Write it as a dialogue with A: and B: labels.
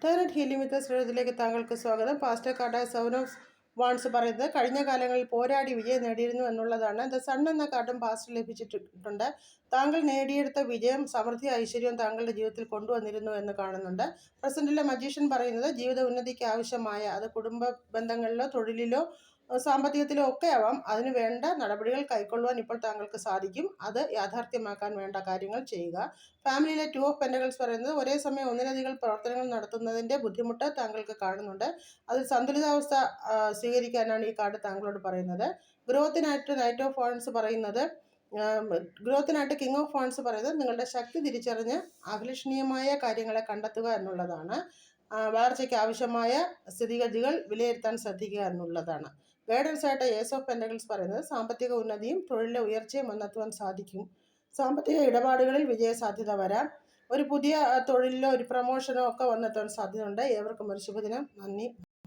A: ടേണറ്റ് healing വിത്ത് ശ്രീജിലേക്ക് താങ്കൾക്ക് സ്വാഗതം. Pastor card 7 of wands പറയുന്നത് കഴിഞ്ഞ കാലങ്ങളിൽ പോരാടി വിജയം നേടിയിരുന്നു എന്നുള്ളതാണ്. ദ സൺ എന്ന കാർഡും പാസ്റ്റർ ലഭിച്ചിട്ടുണ്ട്. താങ്കൾ നേടിയെടുത്ത വിജയം സമൃദ്ധി ഐശ്വര്യവും താങ്കളുടെ ജീവിതത്തിൽ കൊണ്ടുവന്നിരുന്നു എന്ന് കാണുന്നുണ്ട്. പ്രസന്റിലെ മജീഷ്യൻ പറയുന്നത് ജീവിത ഉന്നതിക്ക് ആവശ്യമായ, അത് കുടുംബ ബന്ധങ്ങളിലോ തൊഴിലിലോ സാമ്പത്തികത്തിലോ ഒക്കെ ആവാം, അതിന് വേണ്ട നടപടികൾ കൈക്കൊള്ളുവാൻ ഇപ്പോൾ താങ്കൾക്ക് സാധിക്കും. അത് യാഥാർത്ഥ്യമാക്കാൻ വേണ്ട കാര്യങ്ങൾ ചെയ്യുക. ഫാമിലിയിലെ 2 ഓഫ് പെൻറ്റക്കിൾസ് പറയുന്നത് ഒരേ സമയം ഒന്നിലധികം പ്രവർത്തനങ്ങൾ നടത്തുന്നതിൻ്റെ ബുദ്ധിമുട്ട് താങ്കൾക്ക് കാണുന്നുണ്ട്. അതിൽ സന്തുലിതാവസ്ഥ സ്വീകരിക്കാനാണ് ഈ കാർഡ് താങ്കളോട് പറയുന്നത്. ഗ്രോത്തിനായിട്ട് നൈറ്റ് ഓഫ് വാൺസ് പറയുന്നത് ഗ്രോത്തിനായിട്ട് കിങ് ഓഫ് വാൺസ് പറയുന്നത് നിങ്ങളുടെ ശക്തി തിരിച്ചറിഞ്ഞ് അഭിലഷണീയമായ കാര്യങ്ങളെ കണ്ടെത്തുക എന്നുള്ളതാണ്. വളർച്ചയ്ക്ക് ആവശ്യമായ സ്ഥിതിഗതികൾ വിലയിരുത്താൻ ശ്രദ്ധിക്കുക എന്നുള്ളതാണ്. ഗൈഡൻസ് ആയിട്ട് ഏസ് ഓഫ് പെൻറ്റക്കിൾസ് പറയുന്നത് സാമ്പത്തിക ഉന്നതിയും തൊഴിലിലെ ഉയർച്ചയും വന്നെത്തുവാൻ സാധിക്കും. സാമ്പത്തിക ഇടപാടുകളിൽ വിജയസാധ്യത വരാം. ഒരു പുതിയ തൊഴിലിലോ ഒരു പ്രൊമോഷനോ ഒക്കെ വന്നെത്താൻ സാധ്യതയുണ്ട്. ഏവർക്കും ഒരു ശുഭദിനം. നന്ദി.